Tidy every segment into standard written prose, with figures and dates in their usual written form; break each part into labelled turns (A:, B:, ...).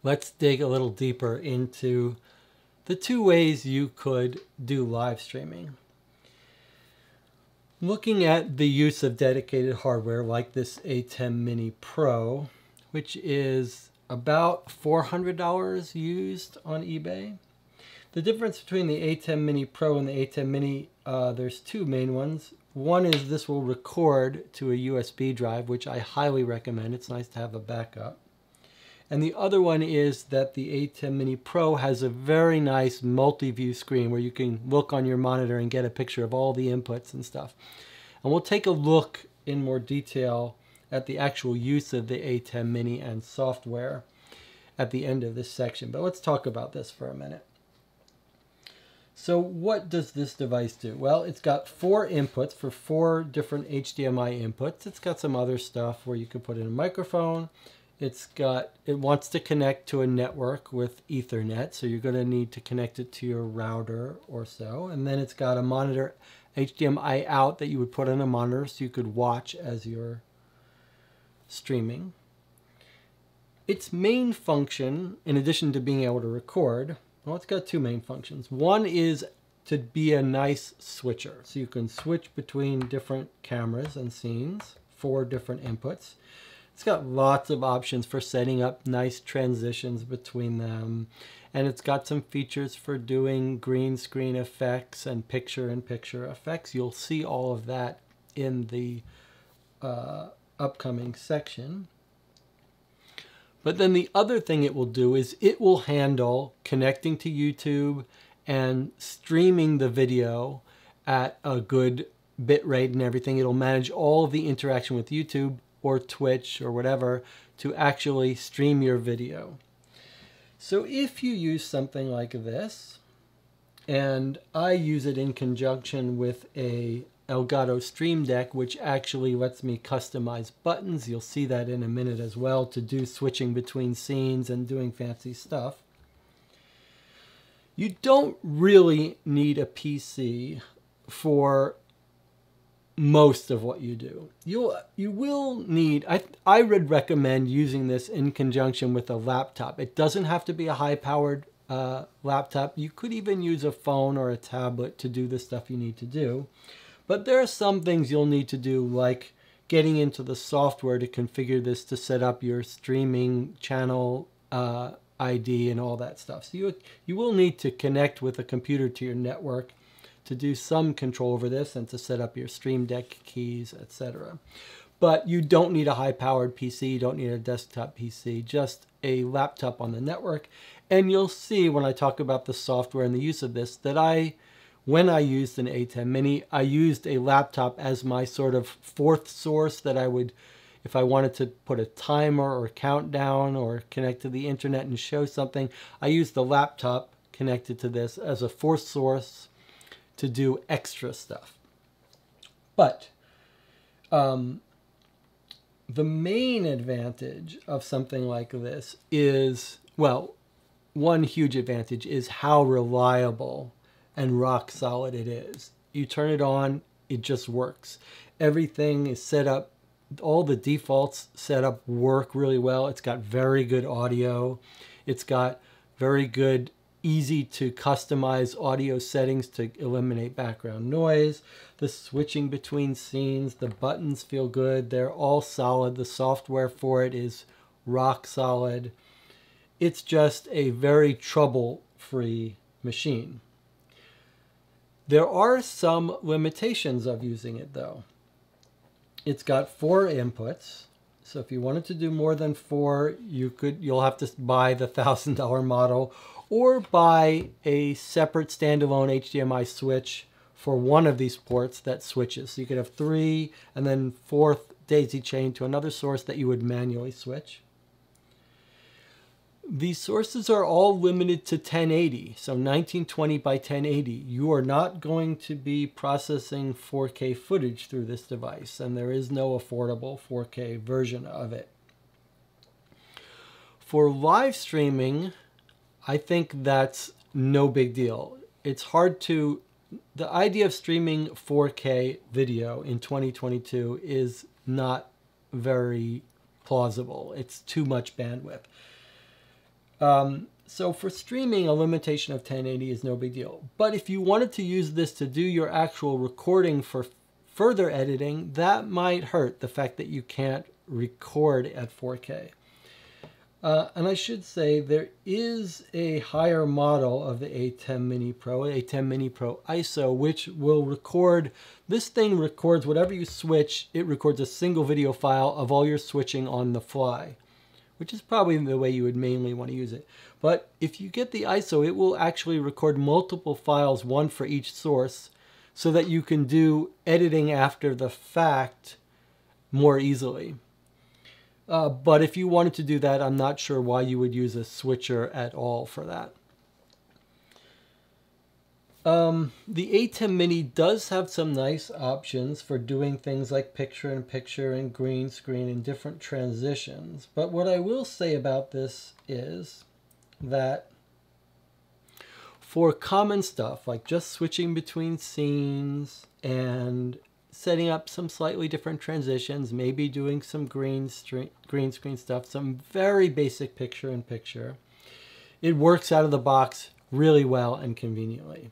A: let's dig a little deeper into the two ways you could do live streaming. Looking at the use of dedicated hardware like this ATEM Mini Pro, which is about $400 used on eBay. The difference between the ATEM Mini Pro and the ATEM Mini, there's two main ones. One is this will record to a USB drive, which I highly recommend. It's nice to have a backup. And the other one is that the ATEM Mini Pro has a very nice multi-view screen where you can look on your monitor and get a picture of all the inputs and stuff. And we'll take a look in more detail at the actual use of the ATEM Mini and software at the end of this section. But let's talk about this for a minute. So what does this device do? Well, it's got 4 inputs for 4 different HDMI inputs. It's got some other stuff where you can put in a microphone. It wants to connect to a network with Ethernet, so you're going to need to connect it to your router or so. And then it's got a monitor HDMI out that you would put on a monitor so you could watch as you're streaming. Its main function, in addition to being able to record, well, it's got 2 main functions. One is to be a nice switcher, so you can switch between different cameras and scenes, 4 different inputs. It's got lots of options for setting up nice transitions between them. And it's got some features for doing green screen effects and picture-in-picture effects. You'll see all of that in the upcoming section. But then the other thing it will do is it will handle connecting to YouTube and streaming the video at a good bit rate and everything. It'll manage all of the interaction with YouTube or Twitch or whatever to actually stream your video. So if you use something like this, and I use it in conjunction with a Elgato Stream Deck, which actually lets me customize buttons. You'll see that in a minute as well, to do switching between scenes and doing fancy stuff. You don't really need a PC for most of what you do. You will need, I would recommend using this in conjunction with a laptop. It doesn't have to be a high-powered laptop. You could even use a phone or a tablet to do the stuff you need to do. But there are some things you'll need to do, like getting into the software to configure this to set up your streaming channel ID and all that stuff. So you will need to connect with a computer to your network to do some control over this and to set up your Stream Deck keys, etc. But you don't need a high-powered PC, you don't need a desktop PC, just a laptop on the network. And you'll see when I talk about the software and the use of this that when I used an ATEM Mini, I used a laptop as my sort of 4th source that I would, if I wanted to put a timer or countdown or connect to the internet and show something, I used the laptop connected to this as a 4th source to do extra stuff. But the main advantage of something like this is, well, one huge advantage is how reliable and rock solid it is. You turn it on, it just works. Everything is set up, all the defaults set up work really well. It's got very good audio. It's got very good, easy to customize audio settings to eliminate background noise. The switching between scenes, the buttons feel good. They're all solid. The software for it is rock solid. It's just a very trouble-free machine. There are some limitations of using it though. It's got 4 inputs. So if you wanted to do more than 4, you'll have to buy the $1,000 model or buy a separate standalone HDMI switch for one of these ports that switches. So you could have 3 and then 4th daisy chain to another source that you would manually switch. These sources are all limited to 1080, so 1920 by 1080. You are not going to be processing 4K footage through this device, and there is no affordable 4K version of it. For live streaming, I think that's no big deal. It's hard to, the idea of streaming 4K video in 2022 is not very plausible. It's too much bandwidth. So for streaming, a limitation of 1080 is no big deal. But if you wanted to use this to do your actual recording for further editing, that might hurt, the fact that you can't record at 4K. And I should say there is a higher model of the ATEM Mini Pro, ATEM Mini Pro ISO, which will record, this thing records whatever you switch, it records a single video file of all your switching on the fly, which is probably the way you would mainly want to use it. But if you get the ISO, it will actually record multiple files, one for each source, so that you can do editing after the fact more easily. But if you wanted to do that, I'm not sure why you would use a switcher at all for that. The ATEM Mini does have some nice options for doing things like picture-in-picture and green screen and different transitions. But what I will say about this is that for common stuff, like just switching between scenes and setting up some slightly different transitions, maybe doing some green screen stuff, some very basic picture-in-picture, it works out of the box really well and conveniently.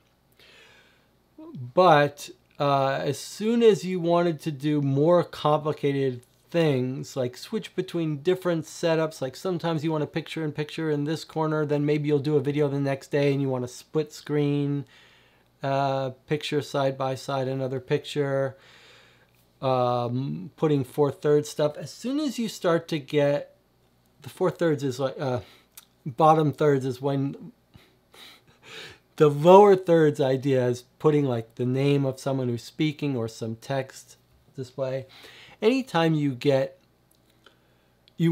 A: But as soon as you wanted to do more complicated things, like switch between different setups, like sometimes you want a picture-in-picture in this corner, then maybe you'll do a video the next day and you want a split screen, picture side by side, another picture, putting 4/3 stuff. As soon as you start to get, the 4/3 is like, bottom thirds is when, the lower thirds idea is putting like the name of someone who's speaking or some text display. Anytime you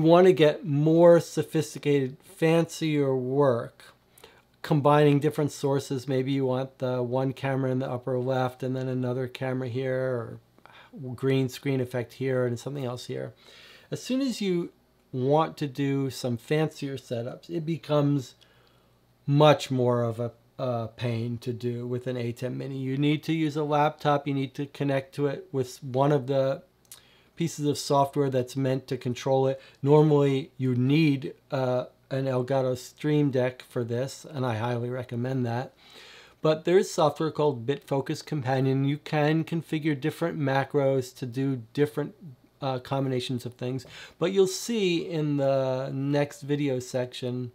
A: want to get more sophisticated, fancier work, combining different sources. Maybe you want the one camera in the upper left and then another camera here, or green screen effect here and something else here. As soon as you want to do some fancier setups, it becomes much more of a pain to do with an ATEM Mini. You need to use a laptop. You need to connect to it with one of the pieces of software that's meant to control it. Normally, you need an Elgato Stream Deck for this, and I highly recommend that. But there's software called BitFocus Companion. You can configure different macros to do different combinations of things. But you'll see in the next video section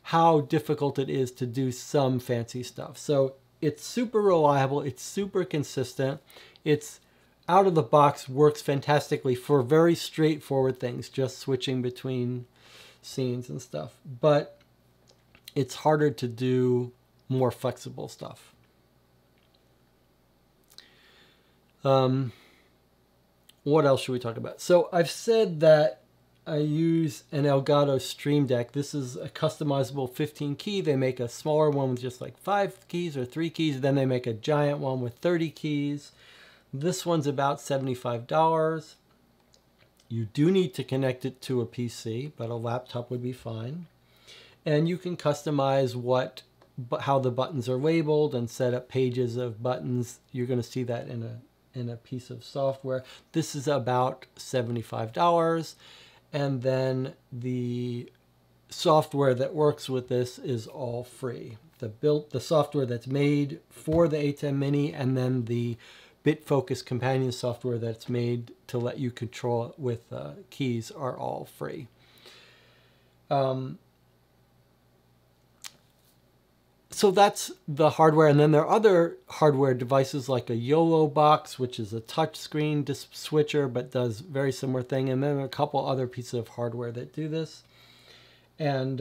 A: how difficult it is to do some fancy stuff. So it's super reliable. It's super consistent. It's out of the box, works fantastically for very straightforward things, just switching between scenes and stuff. But it's harder to do more flexible stuff. What else should we talk about? So I've said that I use an Elgato Stream Deck. This is a customizable 15 key. They make a smaller one with just like 5 keys or 3 keys. Then they make a giant one with 30 keys. This one's about $75. You do need to connect it to a PC, but a laptop would be fine. And you can customize how the buttons are labeled and set up pages of buttons. You're going to see that in a piece of software. This is about $75. And then the software that works with this is all free. The software that's made for the ATEM Mini, and then the BitFocus Companion software that's made to let you control it with keys, are all free. So that's the hardware, and then there are other hardware devices like a YOLO box, which is a touch screen switcher but does very similar thing, and then a couple other pieces of hardware that do this. And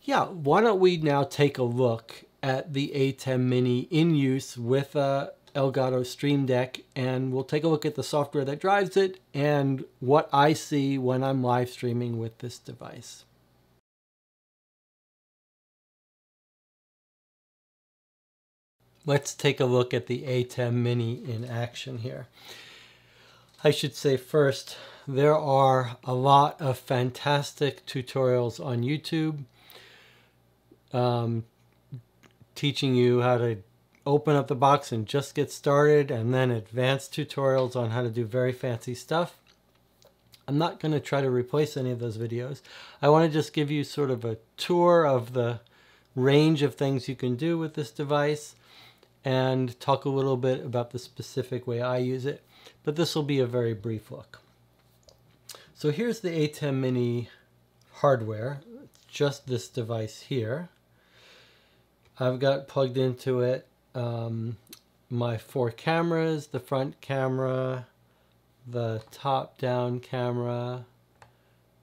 A: yeah, why don't we now take a look at the ATEM Mini in use with a Elgato Stream Deck, and we'll take a look at the software that drives it and what I see when I'm live streaming with this device. Let's take a look at the ATEM Mini in action here. I should say first, there are a lot of fantastic tutorials on YouTube teaching you how to open up the box and just get started, and then advanced tutorials on how to do very fancy stuff. I'm not going to try to replace any of those videos. I want to just give you sort of a tour of the range of things you can do with this device and talk a little bit about the specific way I use it. But this will be a very brief look. So here's the ATEM Mini hardware. It's just this device here. I've got plugged into it my 4 cameras, the front camera, the top-down camera,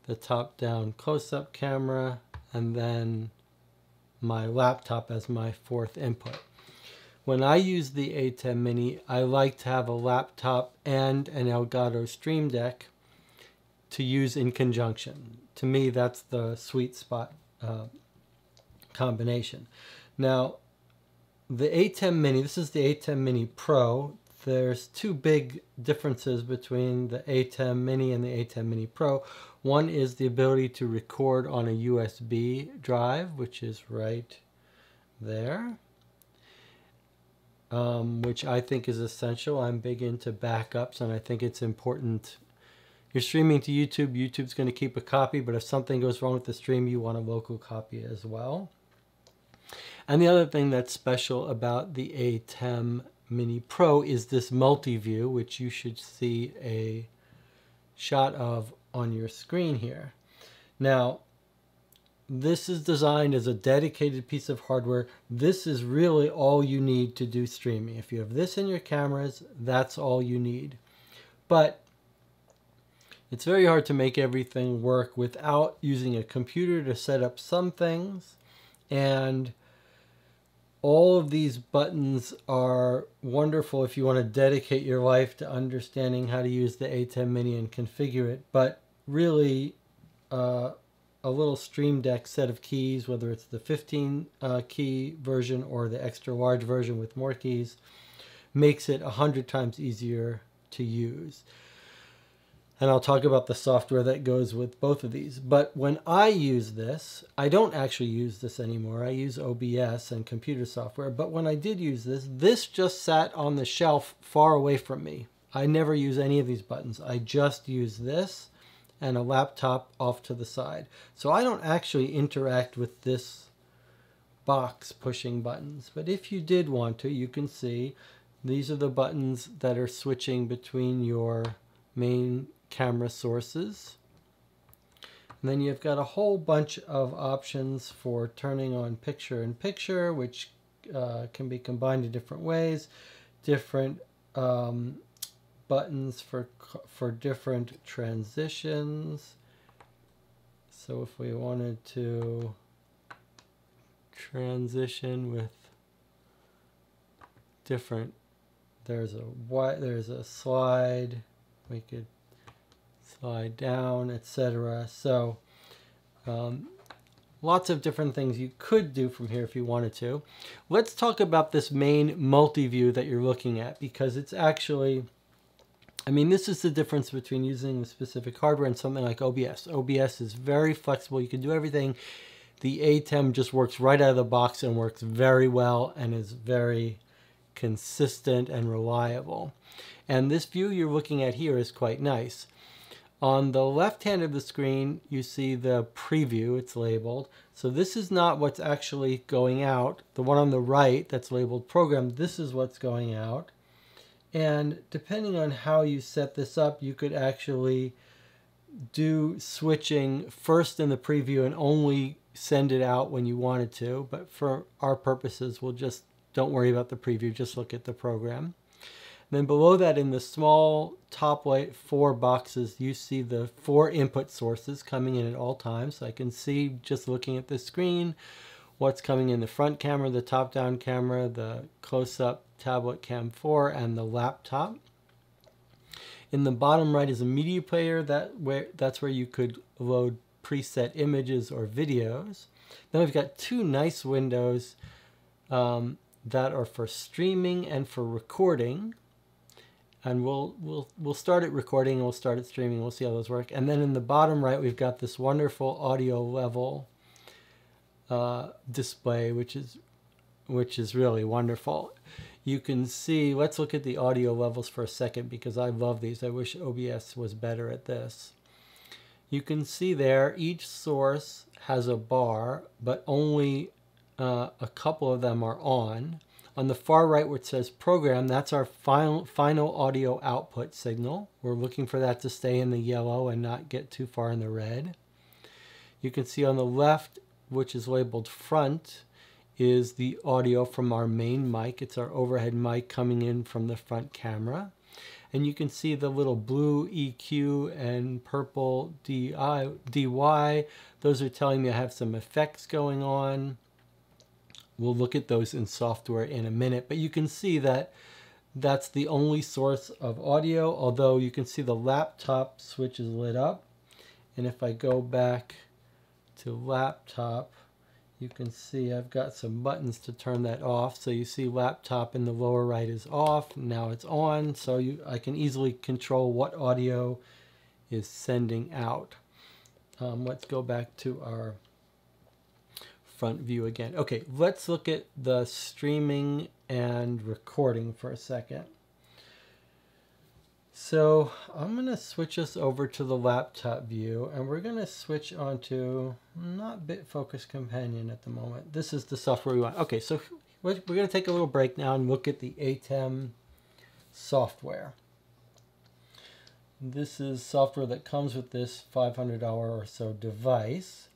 A: the top-down close-up camera, and then my laptop as my 4th input. When I use the ATEM Mini, I like to have a laptop and an Elgato Stream Deck to use in conjunction. To me, that's the sweet spot combination. Now, the ATEM Mini, this is the ATEM Mini Pro. There's 2 big differences between the ATEM Mini and the ATEM Mini Pro. One is the ability to record on a USB drive, which is right there, which I think is essential. I'm big into backups, and I think it's important. You're streaming to YouTube, YouTube's going to keep a copy, but if something goes wrong with the stream, you want a local copy as well. And the other thing that's special about the ATEM Mini Pro is this multi-view, which you should see a shot of on your screen here. Now, this is designed as a dedicated piece of hardware. This is really all you need to do streaming. If you have this in your cameras, that's all you need. But it's very hard to make everything work without using a computer to set up some things, and all of these buttons are wonderful if you want to dedicate your life to understanding how to use the ATEM Mini and configure it. But really, a little Stream Deck set of keys, whether it's the 15 key version or the extra large version with more keys, makes it 100 times easier to use. And I'll talk about the software that goes with both of these. But when I use this, I don't actually use this anymore. I use OBS and computer software. But when I did use this, this just sat on the shelf far away from me. I never use any of these buttons. I just use this and a laptop off to the side. So I don't actually interact with this box pushing buttons. But if you did want to, you can see these are the buttons that are switching between your main camera sources. And then you've got a whole bunch of options for turning on picture-in-picture, which can be combined in different ways. Different buttons for different transitions. So if we wanted to transition with different, there's a slide, we could slide down, etc. So lots of different things you could do from here if you wanted to. Let's talk about this main multi-view that you're looking at, because it's actually, I mean, this is the difference between using specific hardware and something like OBS. OBS is very flexible. You can do everything. The ATEM just works right out of the box and works very well and is very consistent and reliable. And this view you're looking at here is quite nice. On the left hand of the screen, you see the preview, it's labeled. So this is not what's actually going out. The one on the right that's labeled program, this is what's going out. And depending on how you set this up, you could actually do switching first in the preview and only send it out when you wanted to. But for our purposes, we'll just, don't worry about the preview, just look at the program. Then below that, in the small top right 4 boxes, you see the 4 input sources coming in at all times. So I can see, just looking at the screen, what's coming in the front camera, the top-down camera, the close-up tablet cam 4, and the laptop. In the bottom right is a media player. That's where you could load preset images or videos. Then we've got 2 nice windows that are for streaming and for recording. And we'll start at recording and we'll start at streaming. We'll see how those work. And then in the bottom right, we've got this wonderful audio level display, which is really wonderful. You can see, let's look at the audio levels for a second, because I love these. I wish OBS was better at this. you can see there each source has a bar, but only a couple of them are on. On the far right where it says program, that's our final audio output signal. We're looking for that to stay in the yellow and not get too far in the red. You can see on the left, which is labeled front, is the audio from our main mic. It's our overhead mic coming in from the front camera. And you can see the little blue EQ and purple DY. Those are telling me I have some effects going on. We'll look at those in software in a minute, but you can see that that's the only source of audio, although you can see the laptop switch is lit up. And if I go back to laptop, you can see I've got some buttons to turn that off. So you see laptop in the lower right is off, now it's on, so I can easily control what audio is sending out. Let's go back to our front view again. Okay, let's look at the streaming and recording for a second. So I'm going to switch us over to the laptop view, and we're going to switch on to not BitFocus Companion at the moment. This is the software we want. Okay, so we're going to take a little break now and look at the ATEM software. This is software that comes with this $500 or so device,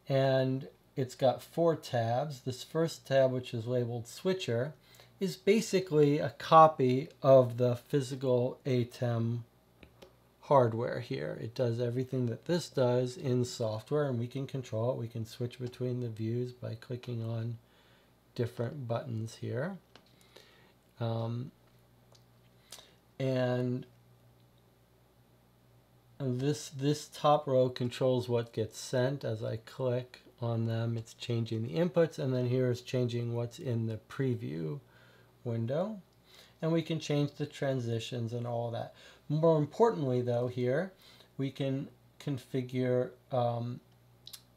A: and it's got 4 tabs. This first tab, which is labeled Switcher, is basically a copy of the physical ATEM hardware here. It does everything that this does in software, and we can control it. We can switch between the views by clicking on different buttons here. And this top row controls what gets sent. As I click on them, it's changing the inputs, and then here is changing what's in the preview window. And we can change the transitions and all that. More importantly though, here we can configure the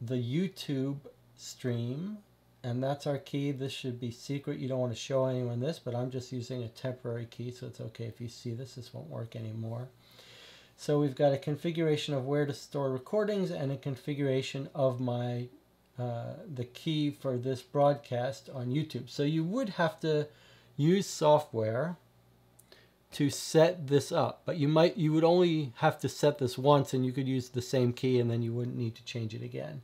A: YouTube stream, and that's our key. This should be secret. You don't want to show anyone this, but I'm just using a temporary key, so it's okay if you see this. This won't work anymore. So we've got a configuration of where to store recordings and a configuration of my the key for this broadcast on YouTube. So you would have to use software to set this up, but you would only have to set this once, and you could use the same key, and then you wouldn't need to change it again.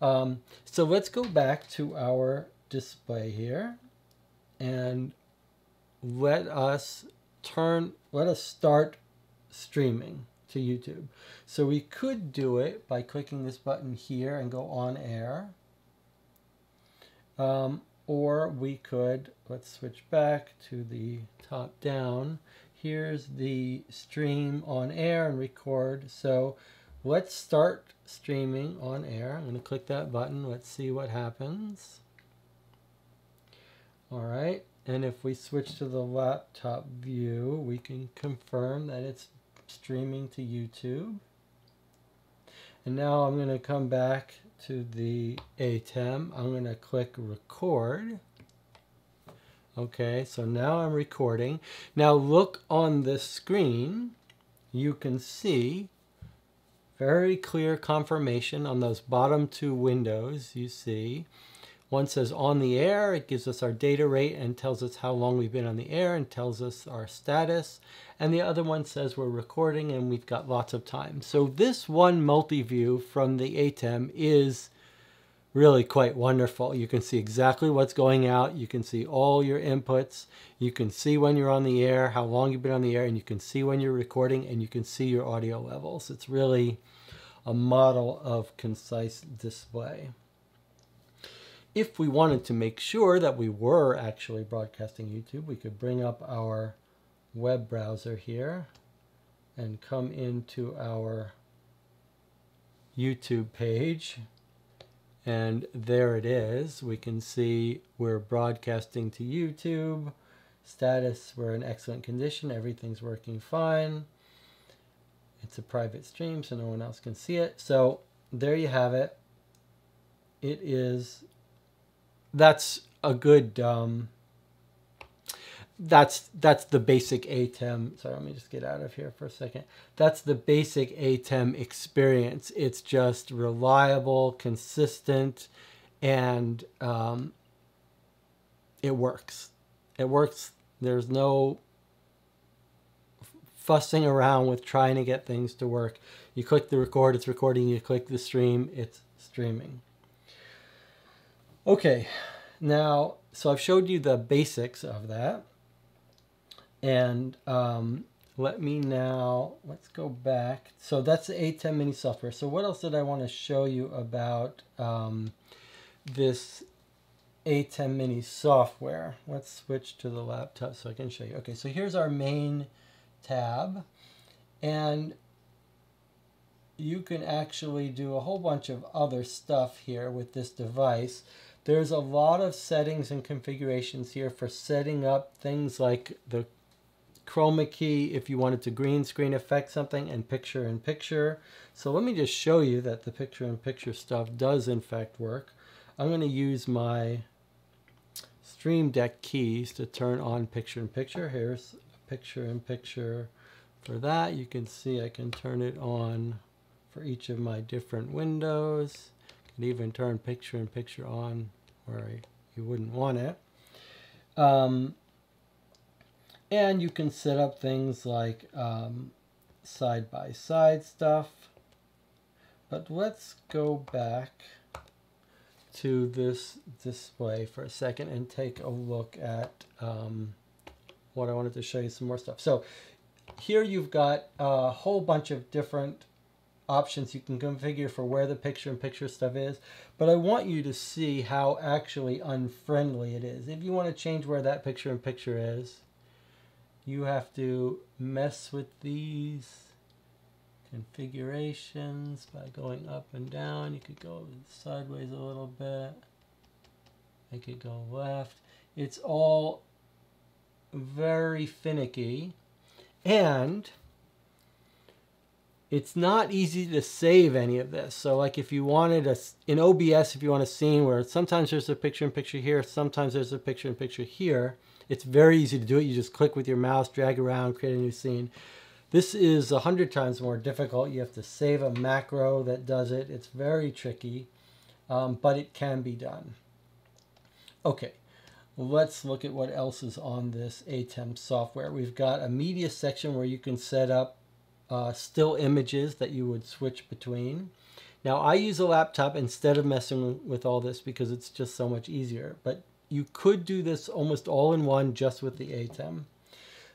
A: So let's go back to our display here, and let us start streaming to YouTube. So we could do it by clicking this button here and go on air. Or we could, let's switch back to the top down. Here's the stream on air and record. So let's start streaming on air. I'm going to click that button. Let's see what happens. All right. And if we switch to the laptop view, we can confirm that it's streaming to YouTube. And now I'm going to come back to the ATEM. I'm going to click record. Okay, so now I'm recording. Now look on this screen. You can see very clear confirmation on those bottom 2 windows. You see one says on the air. It gives us our data rate and tells us how long we've been on the air and tells us our status. And the other one says we're recording and we've got lots of time. So this one multi-view from the ATEM is really quite wonderful. You can see exactly what's going out. You can see all your inputs. You can see when you're on the air, how long you've been on the air, and you can see when you're recording, and you can see your audio levels. It's really a model of concise display. If we wanted to make sure that we were actually broadcasting YouTube, we could bring up our web browser here and come into our YouTube page. And there it is. We can see we're broadcasting to YouTube. Status, we're in excellent condition. Everything's working fine. It's a private stream, so no one else can see it. So there you have it. That's a good that's the basic ATEM. Sorry, let me just get out of here for a second. That's the basic ATEM experience. It's just reliable, consistent, and it works. It works. There's no fussing around with trying to get things to work. You click the record, it's recording. You click the stream, it's streaming. Okay, now, so I've showed you the basics of that. And let's go back. So that's the ATEM Mini software. So what else did I want to show you about this ATEM Mini software? Let's switch to the laptop so I can show you. Okay, so here's our main tab. And you can actually do a whole bunch of other stuff here with this device. There's a lot of settings and configurations here for setting up things like the chroma key if you wanted to green screen effect something, and picture in picture. So let me just show you that the picture in picture stuff does in fact work. I'm going to use my Stream Deck keys to turn on picture in picture. Here's a picture in picture for that. You can see I can turn it on for each of my different windows. I can even turn picture in picture on where you wouldn't want it. And you can set up things like side-by-side stuff. But let's go back to this display for a second and take a look at what I wanted to show you some more stuff. So here you've got a whole bunch of different options you can configure for where the picture-in-picture stuff is. But I want you to see how actually unfriendly it is. If you want to change where that picture-in-picture is, you have to mess with these configurations by going up and down. You could go sideways a little bit. I could go left. It's all very finicky, and it's not easy to save any of this. So like if you wanted in OBS, if you want a scene where sometimes there's a picture-in-picture here, sometimes there's a picture-in-picture here, it's very easy to do it. You just click with your mouse, drag around, create a new scene. This is 100 times more difficult. You have to save a macro that does it. It's very tricky, but it can be done. Okay, let's look at what else is on this ATEM software. We've got a media section where you can set up still images that you would switch between. Now I use a laptop instead of messing with all this because it's just so much easier, but you could do this almost all in one just with the ATEM.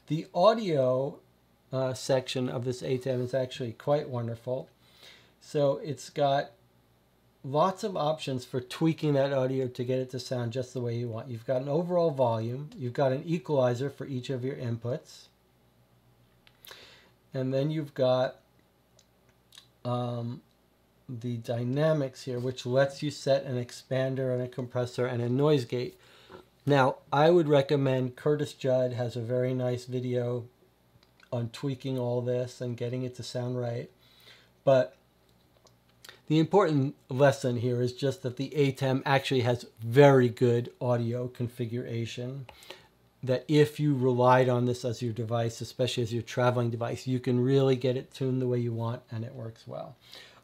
A: The audio section of this ATEM is actually quite wonderful. So it's got lots of options for tweaking that audio to get it to sound just the way you want. You've got an overall volume. You've got an equalizer for each of your inputs. And then you've got the dynamics here, which lets you set an expander and a compressor and a noise gate. Now, I would recommend Curtis Judd has a very nice video on tweaking all this and getting it to sound right. But the important lesson here is just that the ATEM actually has very good audio configuration, that if you relied on this as your device, especially as your traveling device, you can really get it tuned the way you want and it works well.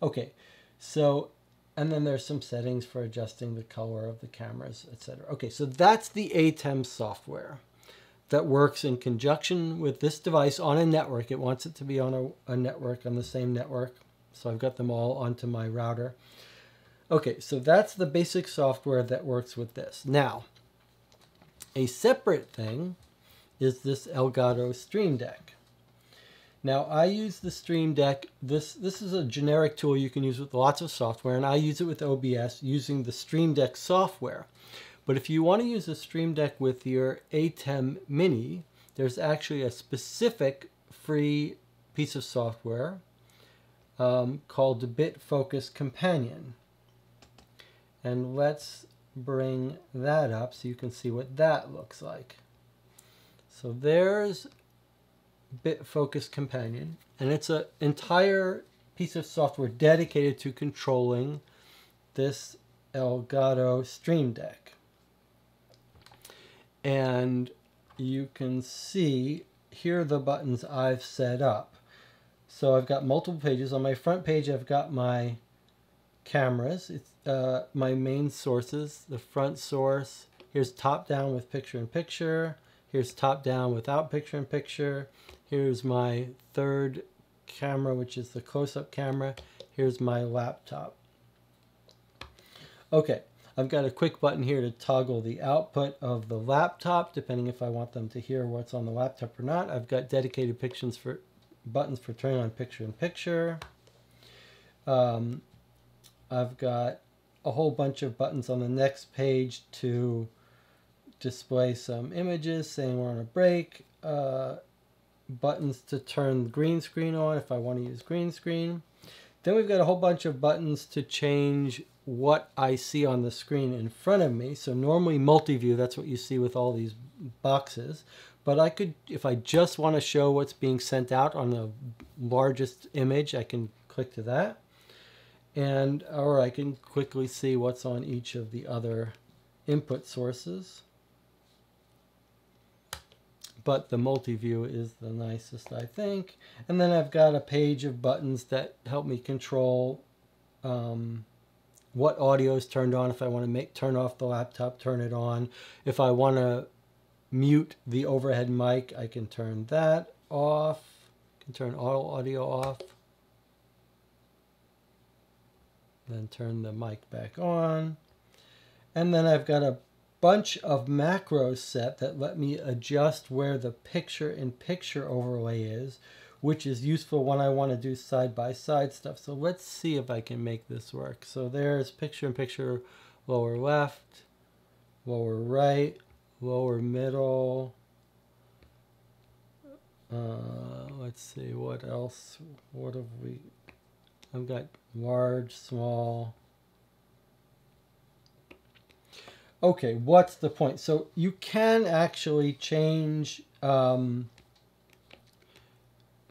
A: Okay, so, and then there's some settings for adjusting the color of the cameras, etc. Okay, so that's the ATEM software that works in conjunction with this device on a network. It wants it to be on a network, on the same network. So I've got them all onto my router. Okay, so that's the basic software that works with this. Now, a separate thing is this Elgato Stream Deck. Now, I use the Stream Deck. This is a generic tool you can use with lots of software, and I use it with OBS using the Stream Deck software. But if you want to use the Stream Deck with your ATEM Mini, there's actually a specific free piece of software called the Bit Focus Companion. And let's bring that up so you can see what that looks like. So there's Bit Focus Companion, and it's an entire piece of software dedicated to controlling this Elgato Stream Deck. And you can see here are the buttons I've set up. So I've got multiple pages. On my front page, I've got my cameras. It's my main sources. The front source. Here's top down with picture in picture. Here's top down without picture in picture. Here's my third camera, which is the close-up camera. Here's my laptop. Okay, I've got a quick button here to toggle the output of the laptop, depending if I want them to hear what's on the laptop or not. I've got dedicated buttons for turning on picture in picture. I've got a whole bunch of buttons on the next page to display some images saying we're on a break. Buttons to turn the green screen on if I want to use green screen. Then we've got a whole bunch of buttons to change what I see on the screen in front of me. So normally multi-view, that's what you see with all these boxes. But I could, if I just want to show what's being sent out on the largest image, I can click to that. Or I can quickly see what's on each of the other input sources. But the multi-view is the nicest, I think. And then I've got a page of buttons that help me control what audio is turned on. If I want to turn off the laptop, turn it on. If I want to mute the overhead mic, I can turn that off. I can turn all audio off. Then turn the mic back on. And then I've got a bunch of macros set that let me adjust where the picture-in-picture overlay is, which is useful when I want to do side-by-side stuff. So let's see if I can make this work. So there's picture-in-picture, lower left, lower right, lower middle. Let's see, what else? What have we? I've got large, small. Okay, what's the point? So you can actually change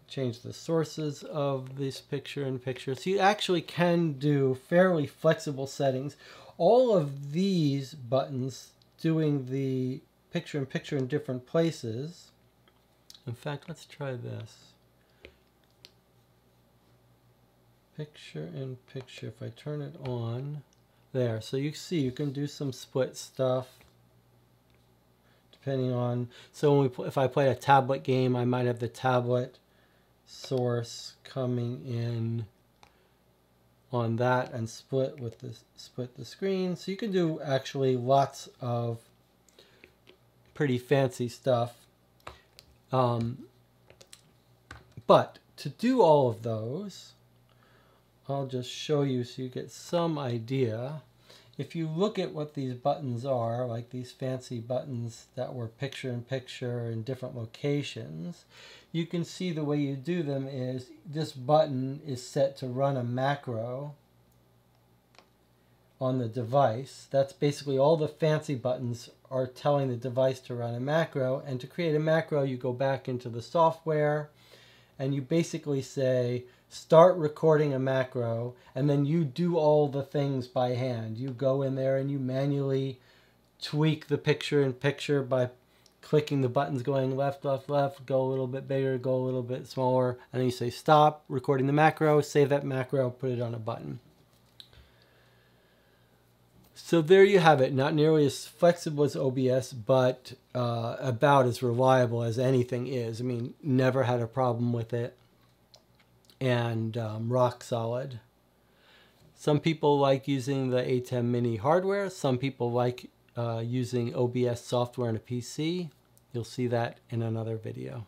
A: change the sources of this picture-in-picture. So you actually can do fairly flexible settings. All of these buttons doing the picture-in-picture in different places. In fact, let's try this. Picture-in-picture, if I turn it on. There, so you see you can do some split stuff depending on, so when if I play a tablet game, I might have the tablet source coming in on that and split the screen. So you can do actually lots of pretty fancy stuff. But to do all of those, I'll just show you so you get some idea. If you look at what these buttons are, like these fancy buttons that were picture-in-picture in different locations, you can see the way you do them is this button is set to run a macro on the device. That's basically all the fancy buttons are telling the device to run a macro. And to create a macro, you go back into the software and you basically say, start recording a macro, and then you do all the things by hand. You go in there and you manually tweak the picture-in-picture by clicking the buttons going left, left, left, go a little bit bigger, go a little bit smaller, and then you say stop recording the macro, save that macro, put it on a button. So there you have it. Not nearly as flexible as OBS, but about as reliable as anything is. I mean, never had a problem with it. And rock solid. Some people like using the ATEM Mini hardware. Some people like using OBS software on a PC. You'll see that in another video.